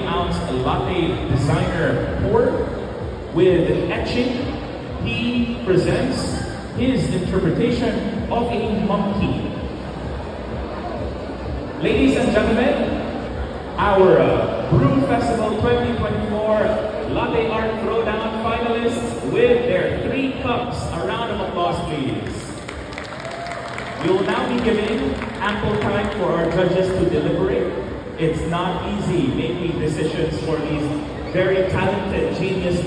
ounce latte designer pour with etching. He presents his interpretation of a monkey. Ladies and gentlemen, our Brew Festival 2024 Latte Art Throwdown finalists with their 3 cups. A round of applause, please. We will now be giving ample time for our judges to deliberate. It's not easy making decisions for these very talented genius